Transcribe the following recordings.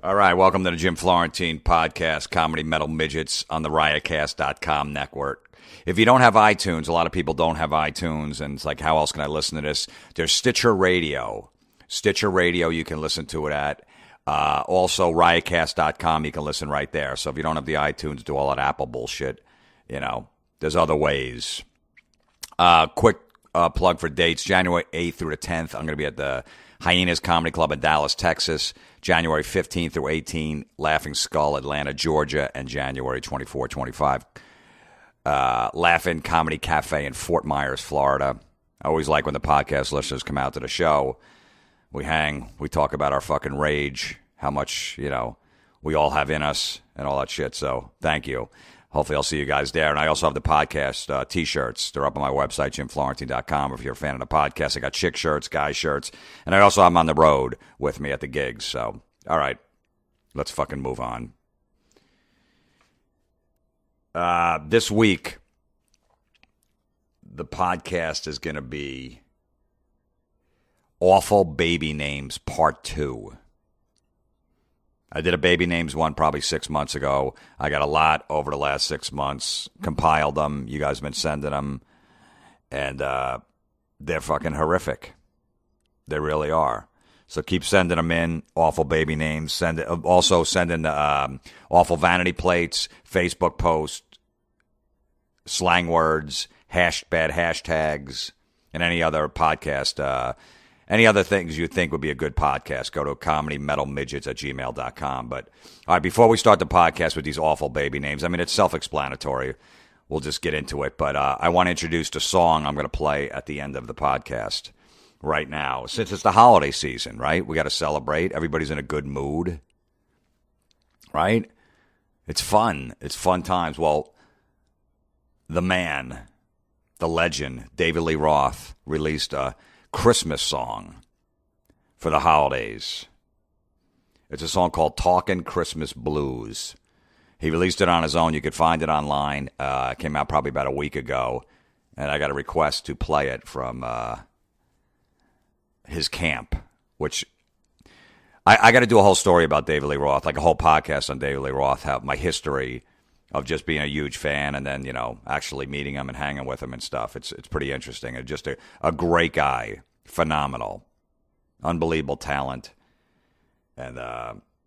All right, welcome to the Jim Florentine podcast, Comedy Metal Midgets on the riotcast.com network. If you don't have iTunes, a lot of people don't have iTunes, and it's like, how else can I listen to this? There's Stitcher Radio. Stitcher Radio, you can listen to it at. Also, riotcast.com, you can listen right there. So if you don't have the iTunes, do all that Apple bullshit. You know, there's other ways. Quick plug for dates. January 8th through the 10th, I'm going to be at the Hyenas Comedy Club in Dallas, Texas. January 15th through 18th, Laughing Skull, Atlanta, Georgia. And January 24, 25, Laugh-In Comedy Cafe in Fort Myers, Florida. I always like when the podcast listeners come out to the show. We hang, we talk about our fucking rage, how much, you know, we all have in us and all that shit. So thank you. Hopefully I'll see you guys there. And I also have the podcast T-shirts. They're up on my website, jimflorentine.com. If you're a fan of the podcast, I got chick shirts, guy shirts. And I also have them on the road with me at the gigs. So, all right, let's fucking move on. This week, the podcast is going to be Awful Baby Names Part 2. I did a baby names one probably 6 months ago. I got a lot over the last 6 months, compiled them. You guys have been sending them, and they're fucking horrific. They really are. So keep sending them in, awful baby names. Also send in awful vanity plates, Facebook posts, slang words, bad hashtags, and any other podcast. Any other things you think would be a good podcast, go to comedymetalmidgets@gmail.com. But, all right, before we start the podcast with these awful baby names, I mean, it's self-explanatory. We'll just get into it. But I want to introduce the song I'm going to play at the end of the podcast right now. Since it's the holiday season, right? We got to celebrate. Everybody's in a good mood, right? It's fun. It's fun times. Well, the man, the legend, David Lee Roth, released a Christmas song for the holidays. It's a song called Talkin' Christmas Blues. He released it on his own. You could find it online. It came out probably about a week ago, and I got a request to play it from his camp, which I got to do a whole story about David Lee Roth, like a whole podcast on David Lee Roth, how my history of just being a huge fan and then, you know, actually meeting him and hanging with him and stuff. It's pretty interesting. And just a great guy. Phenomenal. Unbelievable talent. And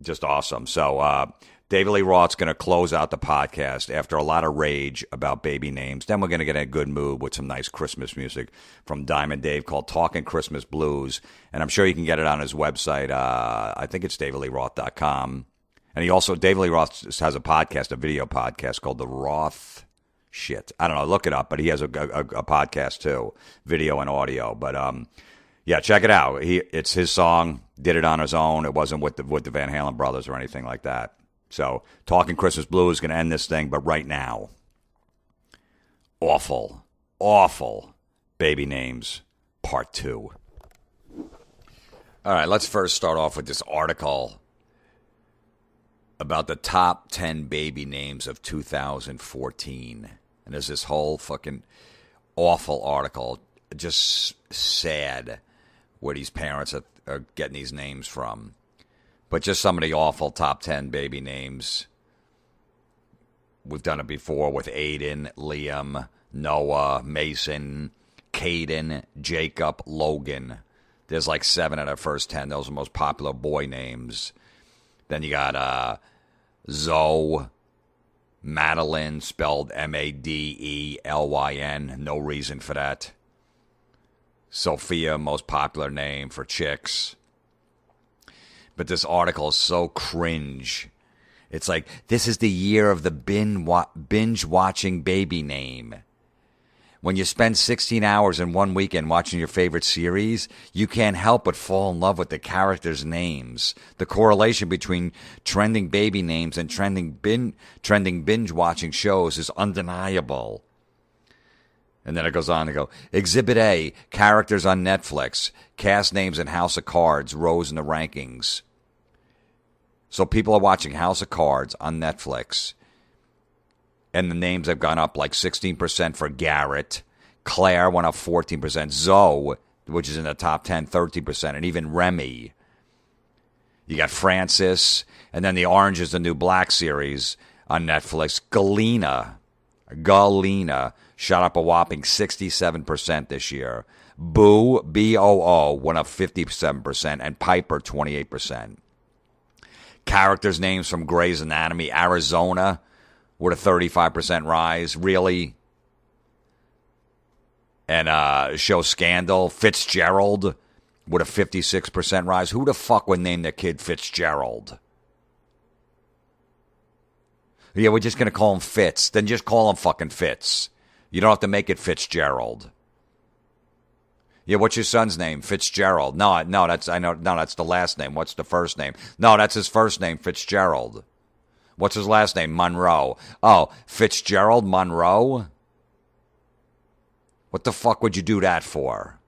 just awesome. So David Lee Roth's going to close out the podcast after a lot of rage about baby names. Then we're going to get in a good mood with some nice Christmas music from Diamond Dave called Talkin' Christmas Blues. And I'm sure you can get it on his website. I think it's davidleeroth.com. And he also, David Lee Roth has a podcast, a video podcast called The Roth Shit. I don't know, look it up, but he has a podcast too, video and audio. But yeah, check it out. It's his song, did it on his own. It wasn't with the Van Halen brothers or anything like that. So, Talking Christmas Blues is going to end this thing, but right now, awful baby names, part 2. All right, let's first start off with this article about the top 10 baby names of 2014. And there's this whole fucking awful article, just sad where these parents are getting these names from. But just some of the awful top 10 baby names. We've done it before with Aiden, Liam, Noah, Mason, Caden, Jacob, Logan. There's like 7 out of the first 10. Those are the most popular boy names. Then you got Zoe, Madeline, spelled Madelyn. No reason for that. Sophia, most popular name for chicks. But this article is so cringe. It's like, this is the year of the binge-watching baby name. When you spend 16 hours in one weekend watching your favorite series, you can't help but fall in love with the characters' names. The correlation between trending baby names and trending binge-watching shows is undeniable. And then it goes on to go, Exhibit A, characters on Netflix, cast names in House of Cards, rose in the rankings. So people are watching House of Cards on Netflix, and the names have gone up like 16% for Garrett. Claire went up 14%. Zoe, which is in the top 10, 13%. And even Remy. You got Francis, and then the Orange is the New Black series on Netflix. Galena shot up a whopping 67% this year. Boo, B-O-O, went up 57%, and Piper, 28%. Characters' names from Grey's Anatomy, Arizona, with a 35% rise. Really? And show Scandal, Fitzgerald, with a 56% rise. Who the fuck would name their kid Fitzgerald? Yeah, we're just going to call him Fitz. Then just call him fucking Fitz. You don't have to make it Fitzgerald. Yeah, what's your son's name? Fitzgerald. No, that's the last name. What's the first name? No, that's his first name, Fitzgerald. What's his last name? Monroe. Oh, Fitzgerald Monroe? What the fuck would you do that for?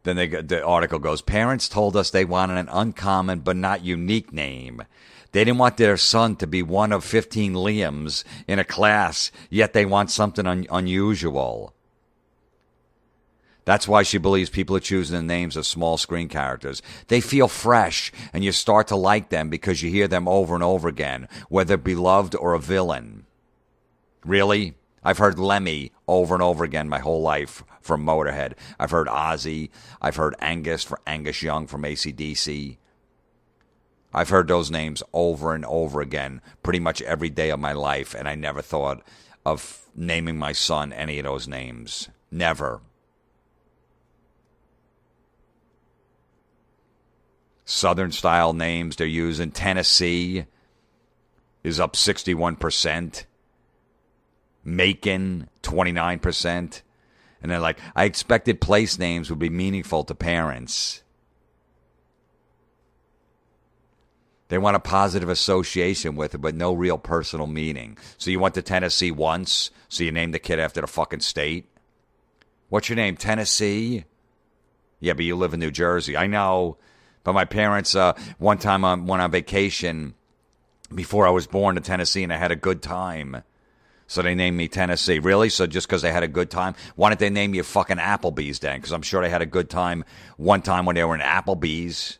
Then the article goes, parents told us they wanted an uncommon but not unique name. They didn't want their son to be one of 15 Liams in a class, yet they want something unusual. That's why she believes people are choosing the names of small screen characters. They feel fresh, and you start to like them because you hear them over and over again, whether beloved or a villain. Really? I've heard Lemmy over and over again my whole life from Motorhead. I've heard Ozzy. I've heard Angus for Angus Young from AC/DC. I've heard those names over and over again pretty much every day of my life, and I never thought of naming my son any of those names. Never. Southern style names they're using. Tennessee is up 61%. Macon, 29%. And they're like, I expected place names would be meaningful to parents. They want a positive association with it, but no real personal meaning. So you went to Tennessee once, so you named the kid after the fucking state? What's your name, Tennessee? Yeah, but you live in New Jersey. I know, but my parents, one time went on vacation before I was born to Tennessee, and I had a good time. So they named me Tennessee. Really? So just because they had a good time? Why didn't they name you fucking Applebee's then? Because I'm sure they had a good time one time when they were in Applebee's.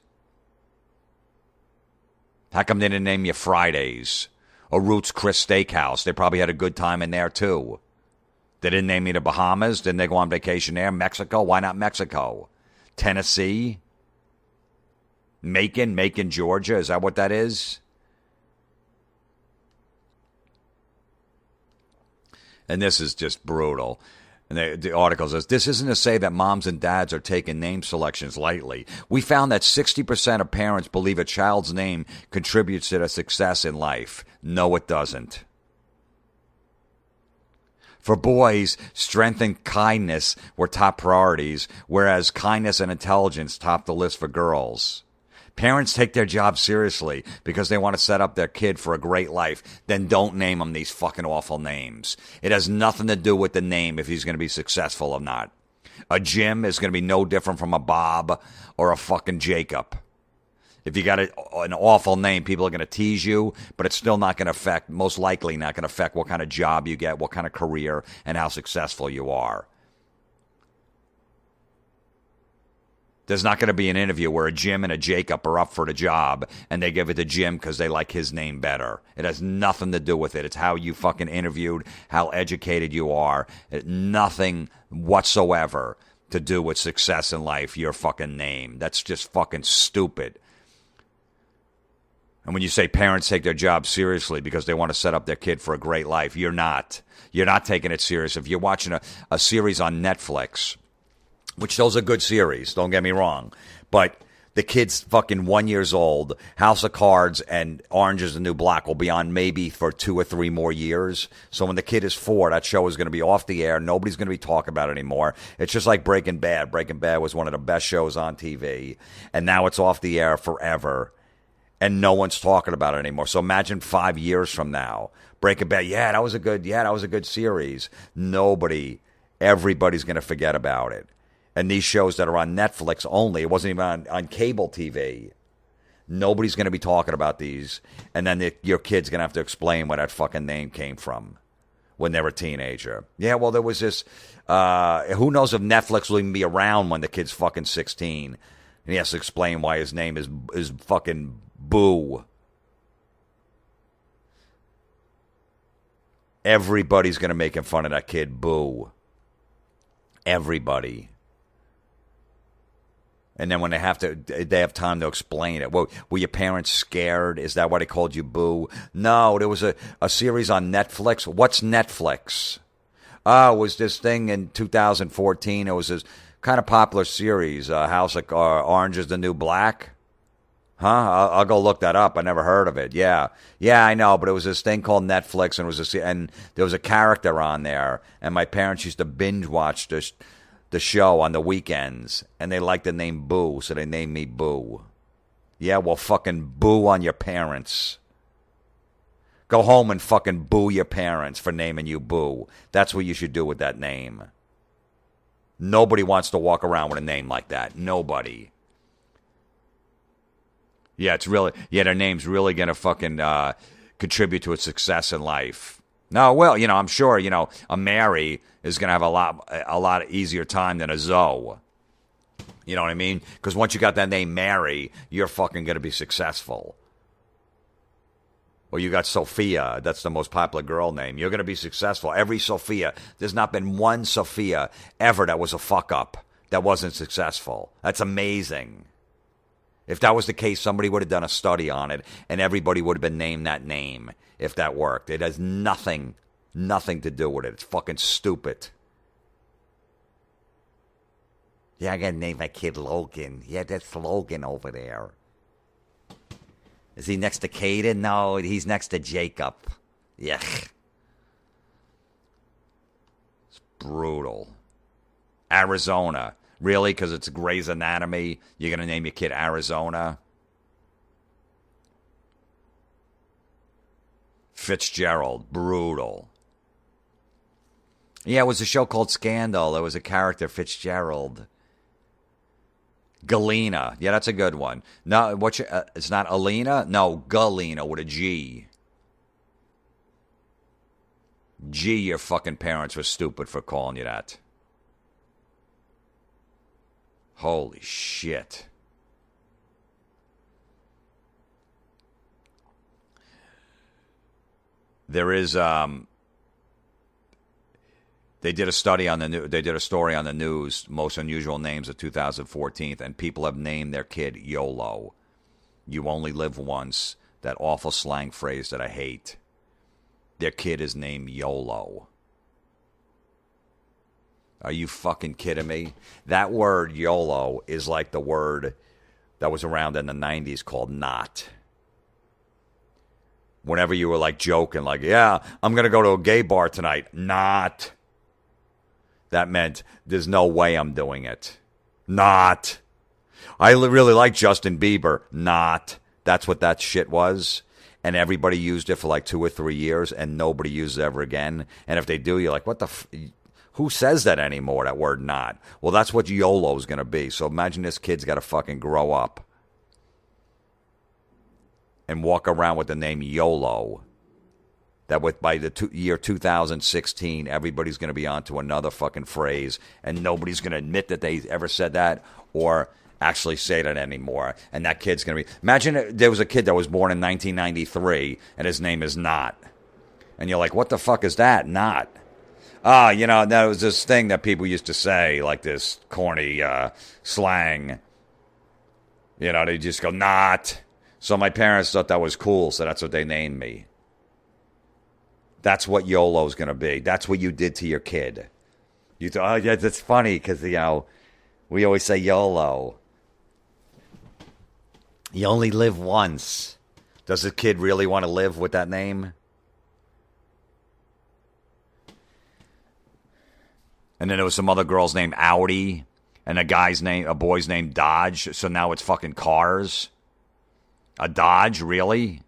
How come they didn't name you Fridays? Or Roots Chris Steakhouse? They probably had a good time in there too. They didn't name me the Bahamas? Didn't they go on vacation there? Mexico? Why not Mexico? Tennessee? Macon, Georgia? Is that what that is? And this is just brutal. And the article says, this isn't to say that moms and dads are taking name selections lightly. We found that 60% of parents believe a child's name contributes to their success in life. No, it doesn't. For boys, strength and kindness were top priorities, whereas kindness and intelligence topped the list for girls. Parents take their job seriously because they want to set up their kid for a great life. Then don't name him these fucking awful names. It has nothing to do with the name if he's going to be successful or not. A Jim is going to be no different from a Bob or a fucking Jacob. If you got an awful name, people are going to tease you, but it's still not going to affect, most likely not going to affect what kind of job you get, what kind of career, and how successful you are. There's not going to be an interview where a Jim and a Jacob are up for the job and they give it to Jim because they like his name better. It has nothing to do with it. It's how you fucking interviewed, how educated you are. Nothing whatsoever to do with success in life, your fucking name. That's just fucking stupid. And when you say parents take their job seriously because they want to set up their kid for a great life, you're not. You're not taking it serious. If you're watching a series on Netflix, which those are good series, don't get me wrong. But the kid's fucking 1 year old. House of Cards and Orange is the New Black will be on maybe for 2 or 3 more years. So when the kid is 4, that show is going to be off the air. Nobody's going to be talking about it anymore. It's just like Breaking Bad. Breaking Bad was one of the best shows on TV. And now it's off the air forever. And no one's talking about it anymore. So imagine 5 years from now. Breaking Bad, that was a good series. Everybody's going to forget about it. And these shows that are on Netflix only, it wasn't even on cable TV. Nobody's going to be talking about these. And then your kid's going to have to explain where that fucking name came from when they were a teenager. Yeah, well, there was this... who knows if Netflix will even be around when the kid's fucking 16. And he has to explain why his name is fucking Boo. Everybody's going to make fun of that kid, Boo. Everybody. And then when they have time to explain it. Well, were your parents scared? Is that why they called you Boo? No, there was a series on Netflix. What's Netflix? Oh, it was this thing in 2014. It was this kind of popular series, House of Orange is the New Black. Huh? I'll go look that up. I never heard of it. Yeah, I know. But it was this thing called Netflix, and there was a character on there. And my parents used to binge watch the show on the weekends, and they liked the name Boo, so they named me Boo. Yeah, well, fucking boo on your parents. Go home and fucking boo your parents for naming you Boo. That's what you should do with that name. Nobody wants to walk around with a name like that. Nobody. Yeah, their name's really going to fucking contribute to its success in life. No, well, I'm sure, a Mary is going to have a lot easier time than a Zoe. You know what I mean? Because once you got that name Mary, you're fucking going to be successful. Or you got Sophia. That's the most popular girl name. You're going to be successful. Every Sophia. There's not been one Sophia ever that was a fuck up, that wasn't successful. That's amazing. If that was the case, somebody would have done a study on it, and everybody would have been named that name if that worked. It has nothing to do with it. It's fucking stupid. Yeah, I got to name my kid Logan. Yeah, that's Logan over there. Is he next to Caden? No, he's next to Jacob. Yuck. It's brutal. Arizona. Really? Because it's Grey's Anatomy? You're going to name your kid Arizona? Fitzgerald. Brutal. Yeah, it was a show called Scandal. There was a character, Fitzgerald. Galena. Yeah, that's a good one. No, it's not Alina? No, Galena with a G. Gee, your fucking parents were stupid for calling you that. Holy shit. There is they did a story on the news, most unusual names of 2014, and people have named their kid YOLO. You only live once. That awful slang phrase that I hate. Their kid is named YOLO. Are you fucking kidding me? That word YOLO is like the word that was around in the 90s called not. Whenever you were like joking, like, yeah, I'm going to go to a gay bar tonight. Not. That meant there's no way I'm doing it. Not. I really like Justin Bieber. Not. That's what that shit was. And everybody used it for like 2 or 3 years, and nobody used it ever again. And if they do, you're like, what the who says that anymore, that word not? Well, that's what YOLO's going to be. So imagine this kid's got to fucking grow up and walk around with the name YOLO. That by the year 2016, everybody's going to be onto another fucking phrase, and nobody's going to admit that they ever said that or actually say that anymore. And that kid's going to be... Imagine there was a kid that was born in 1993, and his name is Not. And you're like, what the fuck is that? Not. That was this thing that people used to say, like this corny slang. They just go, Not. So my parents thought that was cool, so that's what they named me. That's what YOLO's going to be. That's what you did to your kid. You thought, oh, yeah, that's funny because, we always say YOLO. You only live once. Does the kid really want to live with that name? And then there was some other girl's name Audi, and a boy's name Dodge. So now it's fucking cars. A Dodge, really?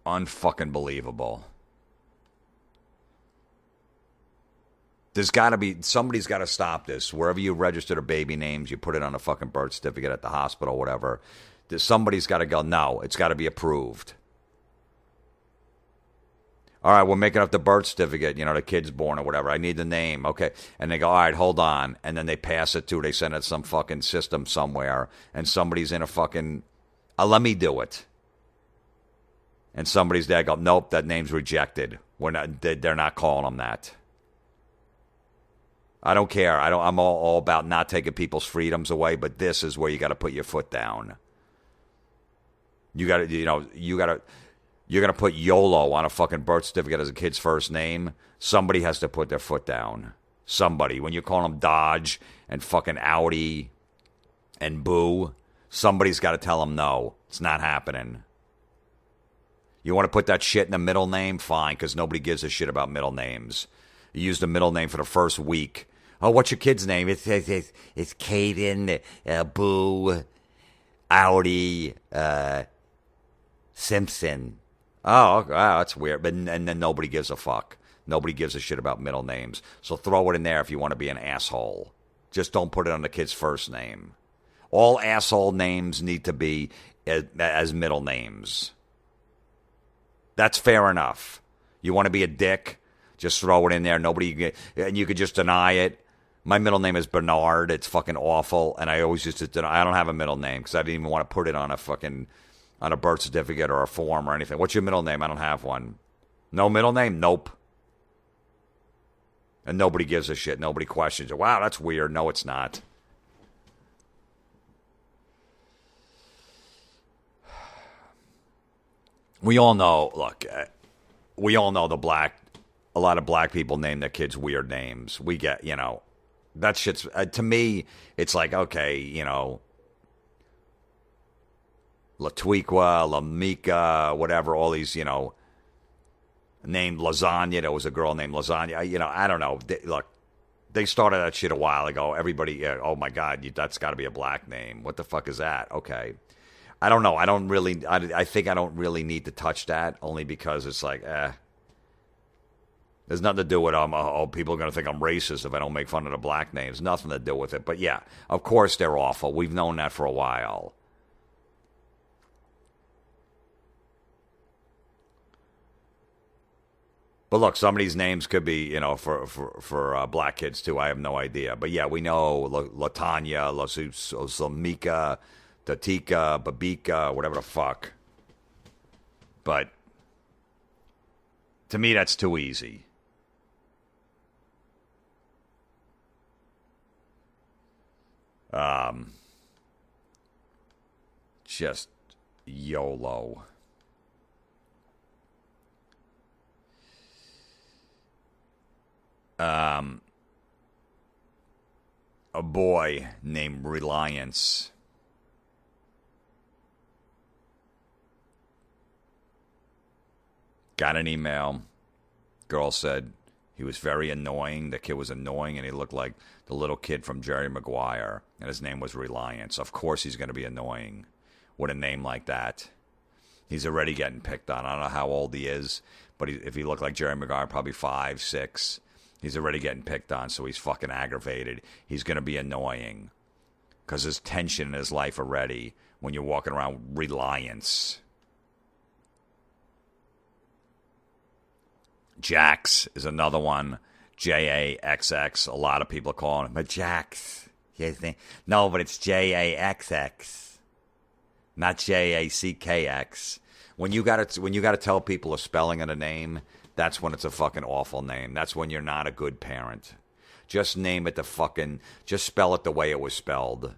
Unfucking believable. There's got to be, somebody's got to stop this. Wherever you register the baby names, you put it on a fucking birth certificate at the hospital, whatever. Somebody's got to go, no, it's got to be approved. All right, we're making up the birth certificate, the kid's born or whatever. I need the name. Okay. And they go, all right, hold on. And then they pass it to, they send it to some fucking system somewhere. And somebody's in a fucking, let me do it. And somebody's there, go, nope, that name's rejected. They're not calling them that. I don't care. I'm all about not taking people's freedoms away, but this is where you got to put your foot down. You got to, you're going to put YOLO on a fucking birth certificate as a kid's first name. Somebody has to put their foot down. Somebody. When you call them Dodge and fucking Audi and Boo, somebody's got to tell them no. It's not happening. You want to put that shit in the middle name? Fine, because nobody gives a shit about middle names. You use the middle name for the first week. Oh, what's your kid's name? It's Caden, Boo, Audi, Simpson. Oh, that's weird. And then nobody gives a fuck. Nobody gives a shit about middle names. So throw it in there if you want to be an asshole. Just don't put it on the kid's first name. All asshole names need to be as middle names. That's fair enough. You want to be a dick? Just throw it in there. And you could just deny it. My middle name is Bernard. It's fucking awful. And I always used to deny. I don't have a middle name because I didn't even want to put it on a birth certificate or a form or anything. What's your middle name? I don't have one. No middle name? Nope. And nobody gives a shit. Nobody questions it. Wow, that's weird. No, it's not. We all know, look, we all know a lot of black people name their kids weird names. We get, that shit's, to me, it's like, okay, Latuiqua, Lamika, whatever, all these, named Lasagna. There was a girl named Lasagna. I don't know. They started that shit a while ago. Everybody, oh my God, that's got to be a black name. What the fuck is that? Okay. I don't know. I think I don't really need to touch that only because it's like, There's nothing to do with, people are going to think I'm racist if I don't make fun of the black names. Nothing to do with it. But yeah, of course they're awful. We've known that for a while. But look, some of these names could be, for black kids too. I have no idea. But yeah, we know Latanya, Lamika, Tatika, Babika, whatever the fuck. But to me, that's too easy. Just YOLO. A boy named Reliance. Got an email. Girl said he was very annoying. The kid was annoying, and he looked like the little kid from Jerry Maguire, and his name was Reliance. Of course he's going to be annoying with a name like that. He's already getting picked on. I don't know how old he is, but if he looked like Jerry Maguire, probably 5, 6. He's already getting picked on, so he's fucking aggravated. He's going to be annoying because there's tension in his life already when you're walking around Reliance. Jax is another one. Jaxx. A lot of people call him, but Jax. No, but it's Jaxx, not Jackx. When you gotta tell people a spelling of a name, that's when it's a fucking awful name. That's when you're not a good parent. Just name it just spell it the way it was spelled.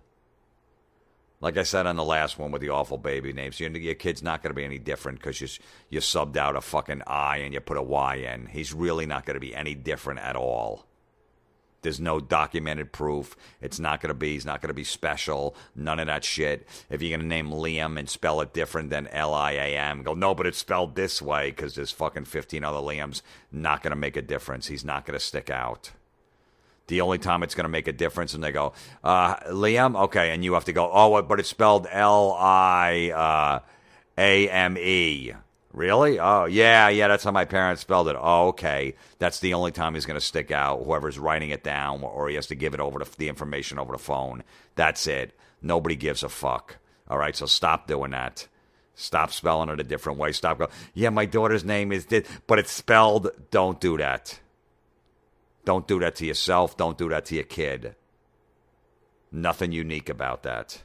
Like I said on the last one with the awful baby names, your kid's not going to be any different because you subbed out a fucking I and you put a Y in. He's really not going to be any different at all. There's no documented proof. He's not going to be special. None of that shit. If you're going to name Liam and spell it different than Liam, go, no, but it's spelled this way because there's fucking 15 other Liams. Not going to make a difference. He's not going to stick out. The only time it's going to make a difference, and they go, Liam? Okay, and you have to go, but it's spelled Liame, Really? Oh, yeah, that's how my parents spelled it. Oh, okay. That's the only time he's going to stick out, whoever's writing it down, or he has to give it over the information over the phone. That's it. Nobody gives a fuck. All right, so stop doing that. Stop spelling it a different way. Stop going, yeah, my daughter's name is this, but it's spelled. Don't do that. Don't do that to yourself. Don't do that to your kid. Nothing unique about that.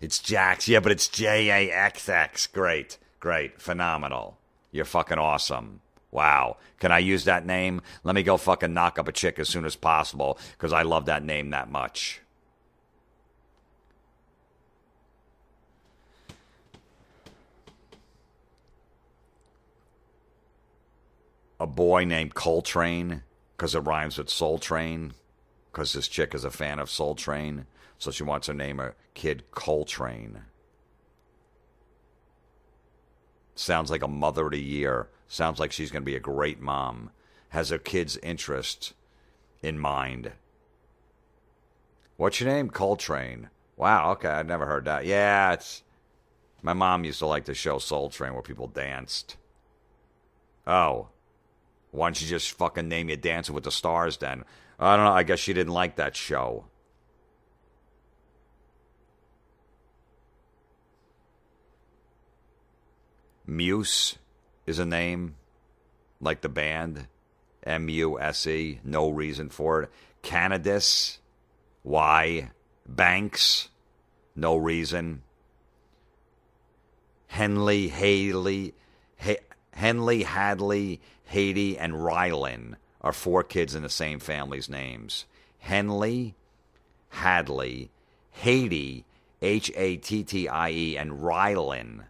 It's Jax. Yeah, but it's Jaxx. Great. Phenomenal. You're fucking awesome. Wow. Can I use that name? Let me go fucking knock up a chick as soon as possible because I love that name that much. A boy named Coltrane because it rhymes with Soul Train because this chick is a fan of Soul Train. So she wants to name her kid Coltrane. Sounds like a mother of the year. Sounds like she's going to be a great mom. Has her kid's interest in mind. What's your name? Coltrane. Wow, okay, I've never heard that. Yeah, it's... My mom used to like the show Soul Train where people danced. Oh. Why don't you just fucking name you Dancing with the Stars then? I don't know, I guess she didn't like that show. Muse is a name, like the band. M-U-S-E, no reason for it. Canadis, why? Banks, no reason. Henley, Hadley, Haiti, and Rylan are 4 kids in the same family's names. Henley, Hadley, Haiti, Hattie, and Rylan,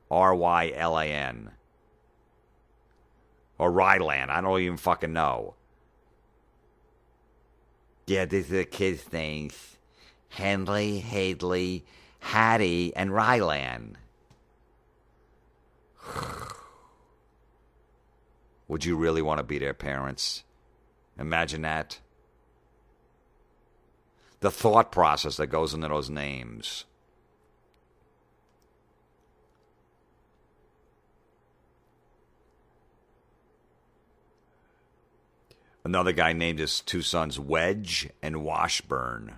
Rylan. Or Rylan, I don't even fucking know. Yeah, these are the kids' names. Henley, Hadley, Hattie, and Rylan. Would you really want to be their parents? Imagine that. The thought process that goes into those names. Another guy named his 2 sons Wedge and Washburn.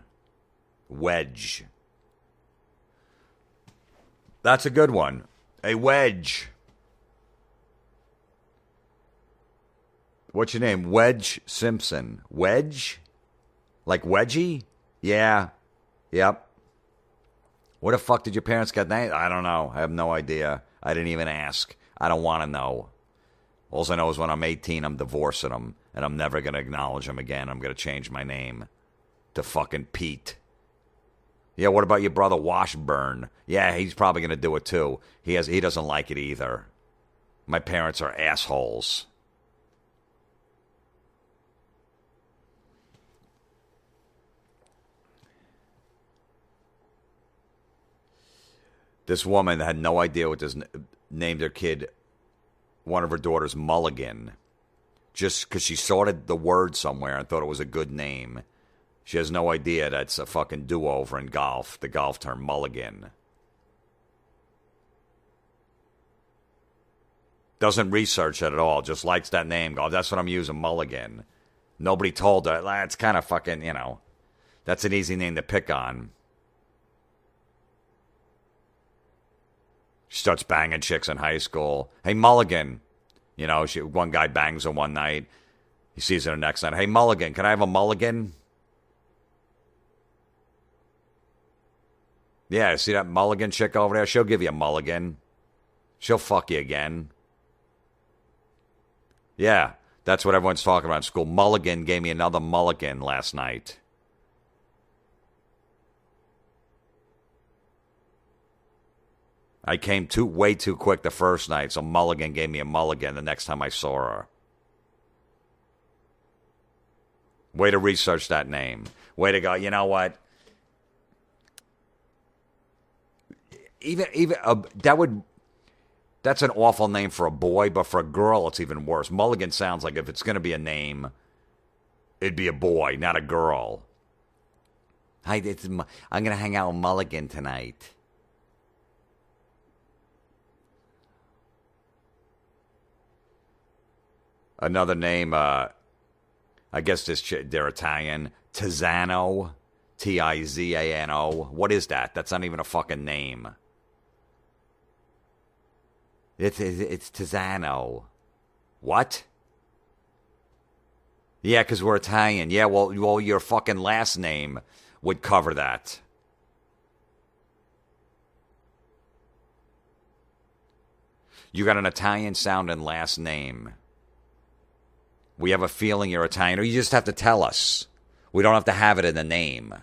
Wedge. That's a good one. A Wedge. What's your name? Wedge Simpson. Wedge? Like Wedgie? Yeah. Yep. Where the fuck did your parents get named? I don't know. I have no idea. I didn't even ask. I don't want to know. All I know is when I'm 18, I'm divorcing them, and I'm never going to acknowledge them again. I'm going to change my name to fucking Pete. Yeah, what about your brother Washburn? Yeah, he's probably going to do it too. He doesn't like it either. My parents are assholes. This woman had no idea what this named her kid, one of her daughters, Mulligan. Just because she saw the word somewhere and thought it was a good name. She has no idea that's a fucking do-over in golf, the golf term Mulligan. Doesn't research it at all, just likes that name. Go, that's what I'm using, Mulligan. Nobody told her. It's kind of fucking, that's an easy name to pick on. She starts banging chicks in high school. Hey, Mulligan. One guy bangs her one night. He sees her the next night. Hey, Mulligan, can I have a mulligan? Yeah, see that Mulligan chick over there? She'll give you a mulligan. She'll fuck you again. Yeah, that's what everyone's talking about in school. Mulligan gave me another mulligan last night. I came way too quick the first night, so Mulligan gave me a mulligan the next time I saw her. Way to research that name. Way to go. You know what? That's an awful name for a boy, but for a girl, it's even worse. Mulligan sounds like if it's going to be a name, it'd be a boy, not a girl. Hi, I'm going to hang out with Mulligan tonight. Another name, I guess they're Italian. Tizano. Tizano. What is that? That's not even a fucking name. It's Tizano. What? Yeah, because we're Italian. Yeah, well, your fucking last name would cover that. You got an Italian-sounding last name. We have a feeling you're Italian, or you just have to tell us. We don't have to have it in the name.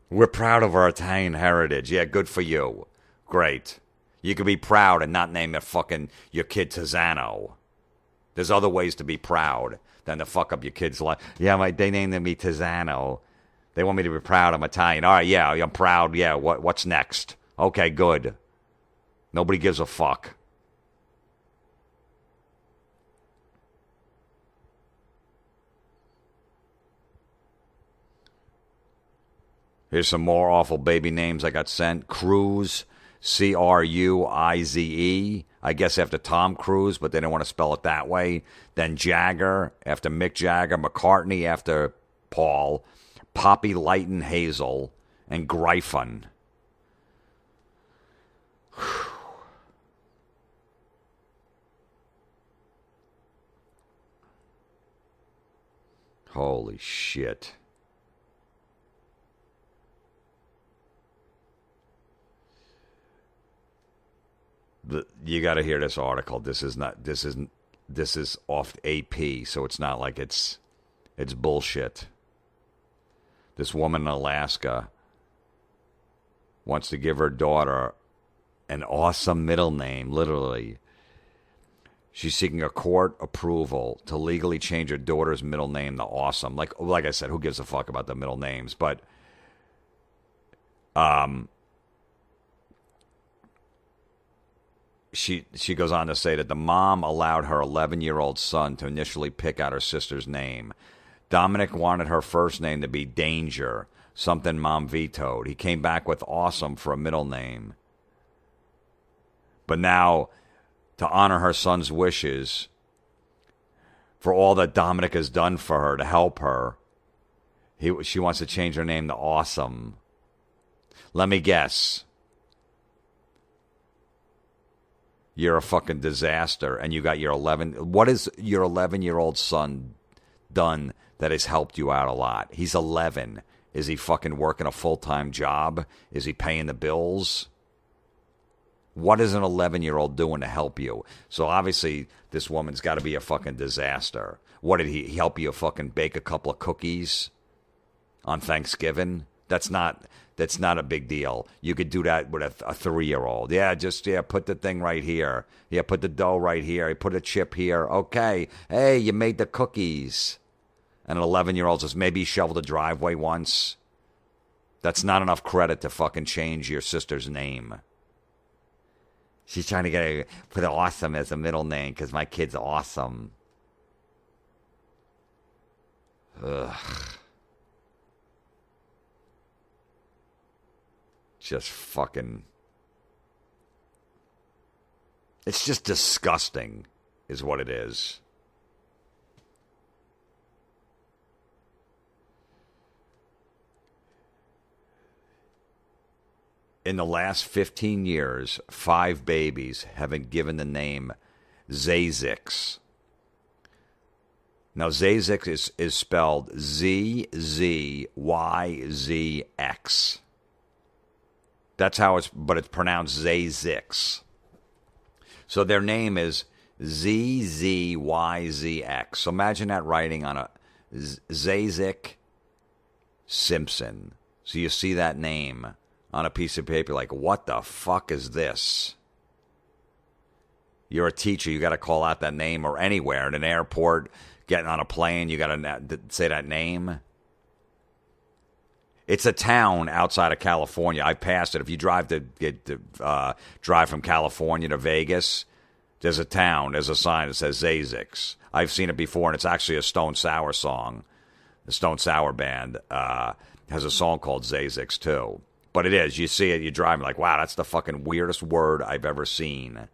We're proud of our Italian heritage. Yeah, good for you. Great. You can be proud and not name your kid Tizano. There's other ways to be proud than to fuck up your kid's life. Yeah, they named me Tizano. They want me to be proud I'm Italian. All right, yeah, I'm proud. Yeah, what's next? Okay, good. Nobody gives a fuck. Here's some more awful baby names I got sent. Cruise, Cruize. I guess after Tom Cruise, but they didn't want to spell it that way. Then Jagger, after Mick Jagger. McCartney, after Paul. Poppy Lighton Hazel. And Gryphon. Holy shit. You got to hear this article. This is off AP, so it's not like it's bullshit. This woman in Alaska wants to give her daughter an awesome middle name, literally. She's seeking a court approval to legally change her daughter's middle name to Awesome. Like I said, who gives a fuck about the middle names? But she goes on to say that the mom allowed her 11-year-old son to initially pick out her sister's name. Dominic wanted her first name to be Danger, something mom vetoed. He came back with Awesome for a middle name. But now, to honor her son's wishes, for all that Dominic has done for her to help her, she wants to change her name to Awesome. Let me guess. You're a fucking disaster, and you got your 11... What has your 11-year-old son done that has helped you out a lot? He's 11. Is he fucking working a full-time job? Is he paying the bills? What is an 11-year-old doing to help you? So obviously, this woman's got to be a fucking disaster. What, did he help you fucking bake a couple of cookies on Thanksgiving? That's not a big deal. You could do that with a 3-year-old. Yeah, put the thing right here. Yeah, put the dough right here. Put a chip here. Okay. Hey, you made the cookies. And an 11-year-old says, maybe he shoveled the driveway once. That's not enough credit to fucking change your sister's name. She's trying to put Awesome as a middle name because my kid's awesome. Ugh. Just fucking... It's just disgusting, is what it is. In the last 15 years, 5 babies have been given the name Zazix. Now, Zazix is spelled Z-Z-Y-Z-X. That's how it's pronounced Zazix. So their name is Z-Z-Y-Z-X. So imagine that writing on a Zazik Simpson. So you see that name on a piece of paper, like, what the fuck is this? You're a teacher, you got to call out that name, or anywhere, in an airport, getting on a plane, you got to say that name. It's a town outside of California. I passed it. If you drive drive from California to Vegas, there's a town, there's a sign that says Zazix. I've seen it before, and it's actually a Stone Sour song. The Stone Sour band has a song called Zazix, too. But it is. You see it, you drive, like, wow, that's the fucking weirdest word I've ever seen.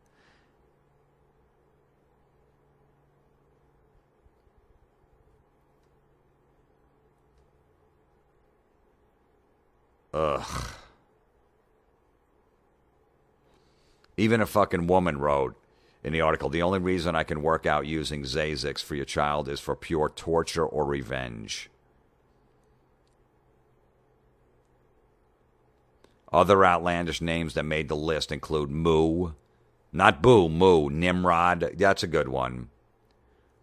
Ugh. Even a fucking woman wrote in the article, the only reason I can work out using Zazix for your child is for pure torture or revenge. Other outlandish names that made the list include Moo. Not Boo, Moo. Nimrod. That's a good one.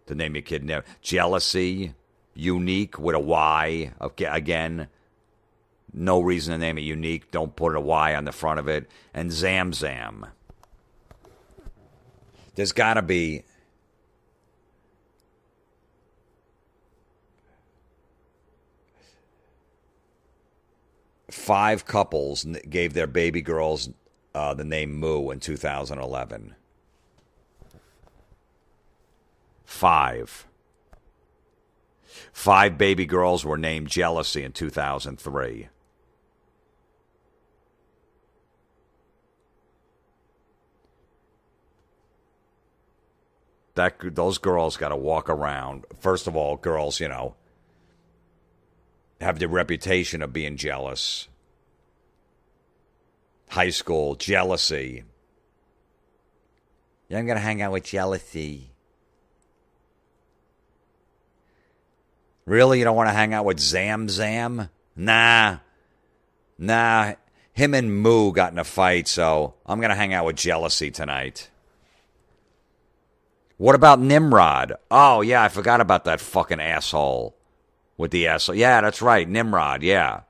To name your kid. Jealousy. Unique with a Y. Okay, again, no reason to name it Unique. Don't put a Y on the front of it. And Zam Zam. There's got to be... Five couples gave their baby girls the name Moo in 2011. 5. 5 baby girls were named Jealousy in 2003. Those girls got to walk around. First of all, girls, have the reputation of being jealous. High school, jealousy. Yeah, I'm going to hang out with Jealousy. Really? You don't want to hang out with Zam Zam? Nah. Him and Moo got in a fight, so I'm going to hang out with Jealousy tonight. What about Nimrod? Oh, yeah, I forgot about that fucking asshole. With the asshole. Yeah, that's right. Nimrod, yeah.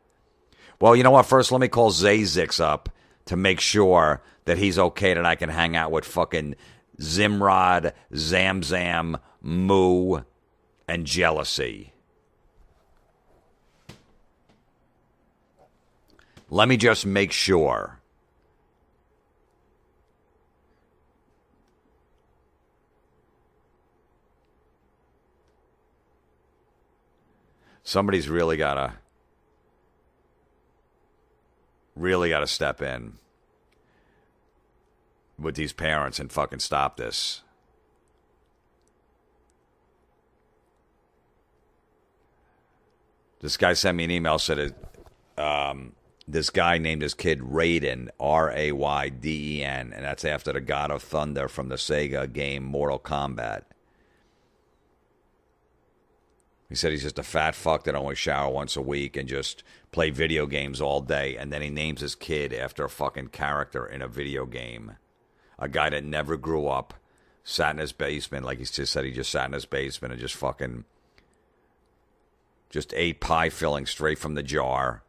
Well, you know what? First, let me call Zazix up to make sure that he's okay that I can hang out with fucking Zimrod, Zam Zam, Moo, and Jealousy. Let me just make sure. Somebody's really got to step in with these parents and fucking stop this. This guy sent me an email, said this guy named his kid Raiden, Rayden, and that's after the God of Thunder from the Sega game Mortal Kombat. He said he's just a fat fuck that only shower once a week and just play video games all day. And then he names his kid after a fucking character in a video game. A guy that never grew up, sat in his basement, like he just said, he just sat in his basement and just ate pie filling straight from the jar.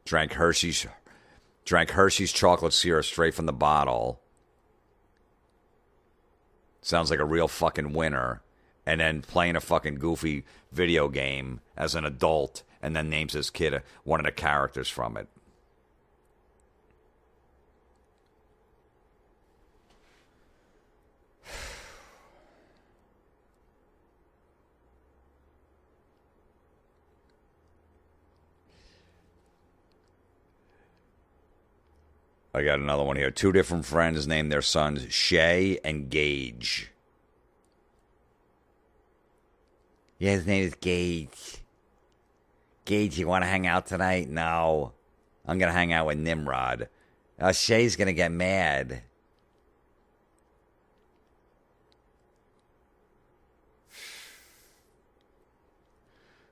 Drank Hershey's chocolate syrup straight from the bottle. Sounds like a real fucking winner. And then playing a fucking goofy video game as an adult, and then names his kid one of the characters from it. I got another one here. 2 different friends named their sons Shay and Gage. Yeah, his name is Gage. Gage, you want to hang out tonight? No. I'm going to hang out with Nimrod. Shay's going to get mad.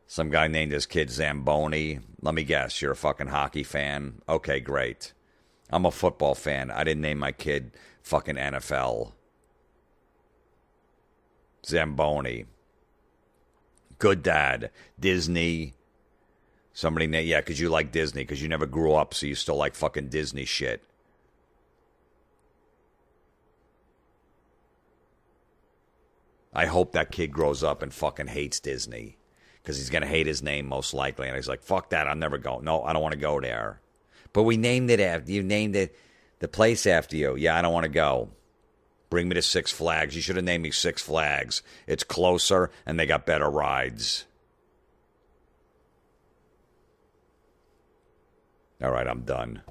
Some guy named his kid Zamboni. Let me guess, you're a fucking hockey fan? Okay, great. I'm a football fan. I didn't name my kid fucking NFL. Zamboni. Good dad. Disney. Somebody, yeah, because you like Disney, because you never grew up, so you still like fucking Disney shit. I hope that kid grows up and fucking hates Disney, because he's going to hate his name most likely, and he's like, fuck that, I'll never go. No, I don't want to go there. But we named it after, you named it, the place after you. Yeah, I don't want to go. Bring me to Six Flags. You should have named me Six Flags. It's closer, and they got better rides. All right, I'm done.